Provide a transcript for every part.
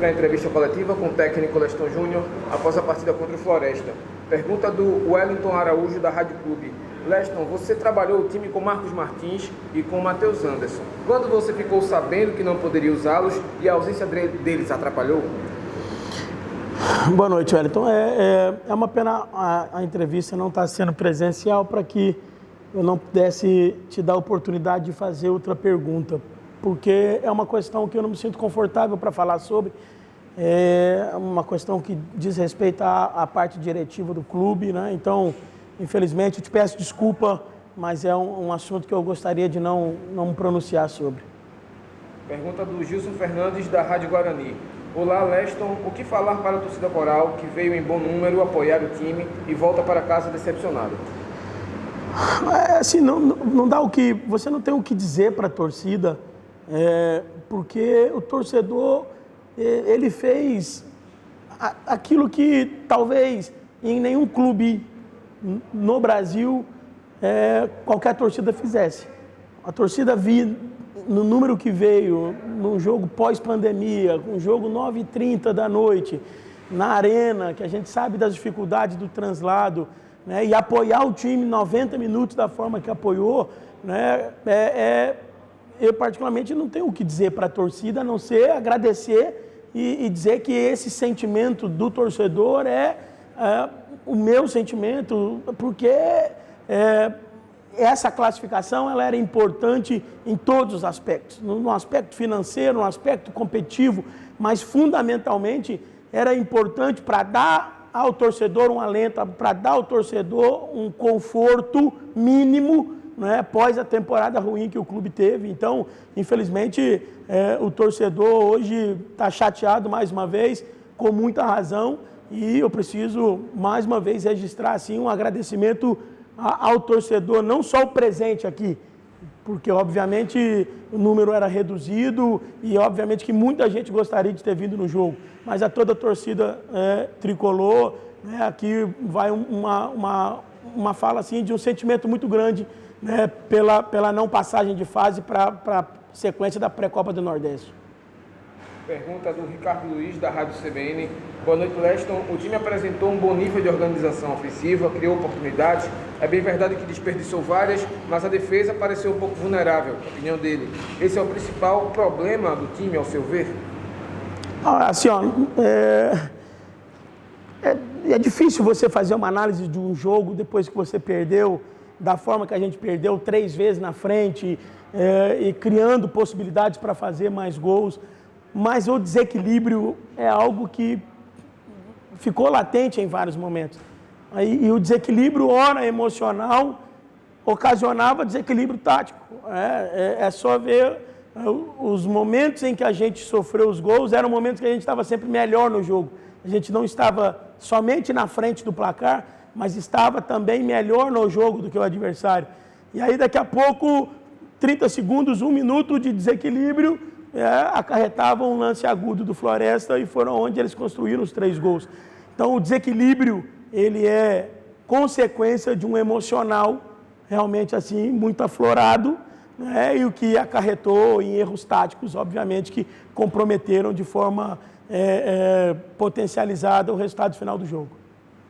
na entrevista coletiva com o técnico Leston Júnior após a partida contra o Floresta. Pergunta do Wellington Araújo, da Rádio Clube. Leston, você trabalhou o time com Marcos Martins e com Matheus Anderson. Quando você ficou sabendo que não poderia usá-los e a ausência deles atrapalhou? Boa noite, Wellington. É uma pena a entrevista não estar sendo presencial para que eu não pudesse te dar a oportunidade de fazer outra pergunta, porque é uma questão que eu não me sinto confortável para falar sobre. É uma questão que diz respeito à parte diretiva do clube, né? Então, infelizmente, eu te peço desculpa, mas é um assunto que eu gostaria de não me pronunciar sobre. Pergunta do Gilson Fernandes, da Rádio Guarani. Olá, Leston. O que falar para a torcida coral que veio em bom número apoiar o time e volta para casa decepcionado? Assim, não dá você não tem o que dizer para a torcida, porque o torcedor, ele fez aquilo que talvez em nenhum clube no Brasil qualquer torcida fizesse. A torcida via no número que veio, num jogo pós-pandemia, um jogo 9h30 da noite, na arena, que a gente sabe das dificuldades do translado, né, e apoiar o time 90 minutos da forma que apoiou, né, eu particularmente não tenho o que dizer para a torcida, a não ser agradecer e dizer que esse sentimento do torcedor é o meu sentimento, porque essa classificação ela era importante em todos os aspectos, no aspecto financeiro, no aspecto competitivo, mas fundamentalmente era importante para dar ao torcedor um alento, para dar ao torcedor um conforto mínimo, né, após a temporada ruim que o clube teve. Então, infelizmente, o torcedor hoje está chateado mais uma vez, com muita razão, e eu preciso mais uma vez registrar assim, um agradecimento ao torcedor, não só o presente aqui, porque obviamente o número era reduzido e obviamente que muita gente gostaria de ter vindo no jogo, mas a toda a torcida tricolor, né, aqui vai uma fala assim, de um sentimento muito grande, né, pela não passagem de fase para a sequência da pré-copa do Nordeste. Pergunta do Ricardo Luiz, da Rádio CBN. Boa noite, Leston. O time apresentou um bom nível de organização ofensiva, criou oportunidades. É bem verdade que desperdiçou várias, mas a defesa pareceu um pouco vulnerável, na opinião dele. Esse é o principal problema do time, ao seu ver? Assim, é difícil você fazer uma análise de um jogo depois que você perdeu, da forma que a gente perdeu 3 vezes na frente, e criando possibilidades para fazer mais gols. Mas o desequilíbrio é algo que ficou latente em vários momentos. E o desequilíbrio, ora emocional, ocasionava desequilíbrio tático. É só ver os momentos em que a gente sofreu os gols, eram momentos que a gente estava sempre melhor no jogo. A gente não estava somente na frente do placar, mas estava também melhor no jogo do que o adversário. E aí daqui a pouco, 30 segundos, 1 minuto de desequilíbrio, acarretavam um lance agudo do Floresta e foram onde eles construíram os 3 gols. Então o desequilíbrio, ele é consequência de um emocional realmente assim muito aflorado, né, e o que acarretou em erros táticos, obviamente, que comprometeram de forma potencializada o resultado final do jogo.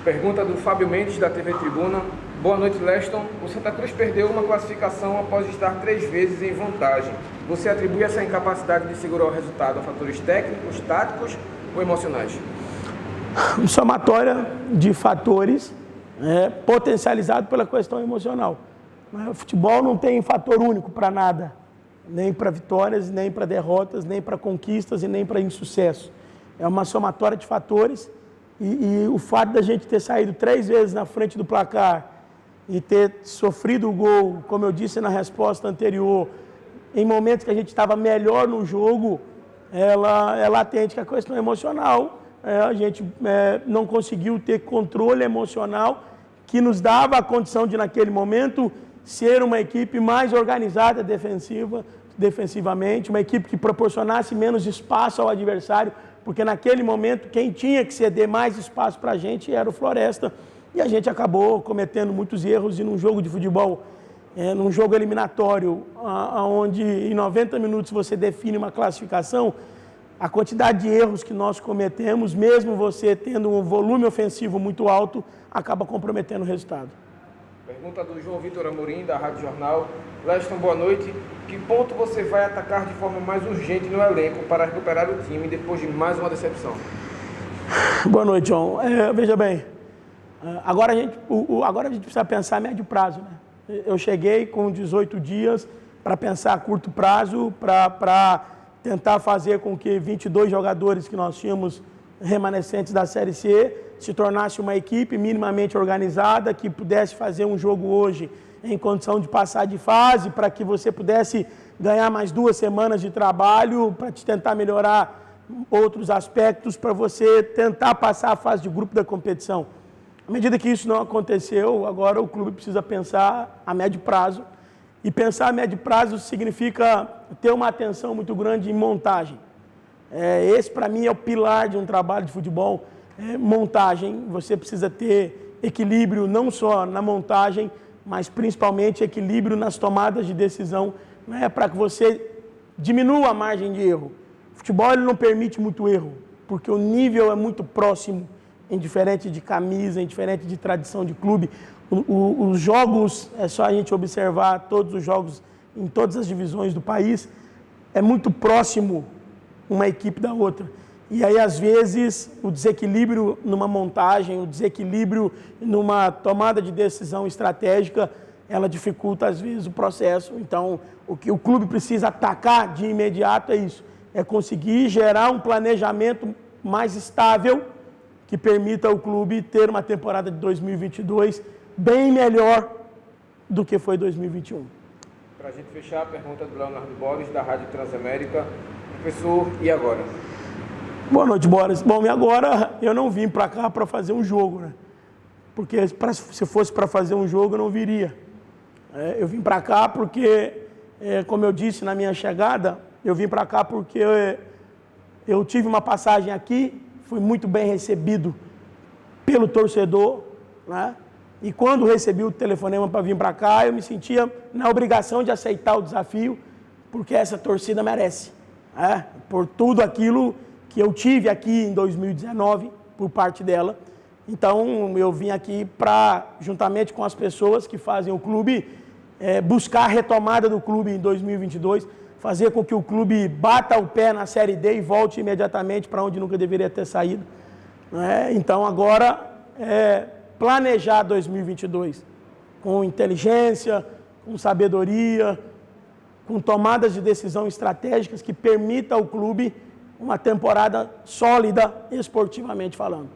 Pergunta do Fábio Mendes, da TV Tribuna. Boa noite, Leston. O Santa Cruz perdeu uma classificação após estar 3 vezes em vantagem. Você atribui essa incapacidade de segurar o resultado a fatores técnicos, táticos ou emocionais? Uma somatória de fatores potencializado pela questão emocional. O futebol não tem fator único para nada, nem para vitórias, nem para derrotas, nem para conquistas e nem para insucesso. É uma somatória de fatores e o fato da gente ter saído 3 vezes na frente do placar e ter sofrido o gol, como eu disse na resposta anterior, em momentos que a gente estava melhor no jogo, ela é latente que a questão emocional, a gente não conseguiu ter controle emocional que nos dava a condição de, naquele momento, ser uma equipe mais organizada defensivamente, uma equipe que proporcionasse menos espaço ao adversário, porque naquele momento quem tinha que ceder mais espaço para a gente era o Floresta, e a gente acabou cometendo muitos erros. E num jogo de futebol, num jogo eliminatório, onde em 90 minutos você define uma classificação, a quantidade de erros que nós cometemos, mesmo você tendo um volume ofensivo muito alto, acaba comprometendo o resultado. Pergunta do João Vitor Amorim, da Rádio Jornal. Leston, boa noite. Que ponto você vai atacar de forma mais urgente no elenco para recuperar o time depois de mais uma decepção? Boa noite, João. Veja bem, agora a gente precisa pensar a médio prazo, né? Eu cheguei com 18 dias para pensar a curto prazo, para tentar fazer com que 22 jogadores que nós tínhamos remanescentes da Série C se tornasse uma equipe minimamente organizada, que pudesse fazer um jogo hoje em condição de passar de fase, para que você pudesse ganhar mais 2 semanas de trabalho, para te tentar melhorar outros aspectos, para você tentar passar a fase de grupo da competição. À medida que isso não aconteceu, agora o clube precisa pensar a médio prazo. E pensar a médio prazo significa ter uma atenção muito grande em montagem. Esse, para mim, é o pilar de um trabalho de futebol. Montagem. Você precisa ter equilíbrio não só na montagem, mas principalmente equilíbrio nas tomadas de decisão, né, para que você diminua a margem de erro. O futebol ele não permite muito erro, porque o nível é muito próximo, indiferente de camisa, indiferente de tradição de clube. Os jogos, é só a gente observar todos os jogos em todas as divisões do país, é muito próximo uma equipe da outra. E aí, às vezes, o desequilíbrio numa montagem, o desequilíbrio numa tomada de decisão estratégica, ela dificulta, às vezes, o processo. Então, o que o clube precisa atacar de imediato é isso, é conseguir gerar um planejamento mais estável que permita ao clube ter uma temporada de 2022 bem melhor do que foi 2021. Para a gente fechar, a pergunta do Leonardo Borges, da Rádio Transamérica. Professor, e agora? Boa noite, Boris. Bom, e agora eu não vim para cá para fazer um jogo, né? Porque se fosse para fazer um jogo, eu não viria. Eu vim para cá porque, como eu disse na minha chegada, eu vim para cá porque eu tive uma passagem aqui, fui muito bem recebido pelo torcedor, né? E quando recebi o telefonema para vir para cá, eu me sentia na obrigação de aceitar o desafio, porque essa torcida merece, né? Por tudo aquilo que eu tive aqui em 2019, por parte dela. Então, eu vim aqui para, juntamente com as pessoas que fazem o clube, buscar a retomada do clube em 2022, fazer com que o clube bata o pé na Série D e volte imediatamente para onde nunca deveria ter saído, né? Então, agora, planejar 2022 com inteligência, com sabedoria, com tomadas de decisão estratégicas que permitam ao clube uma temporada sólida esportivamente falando.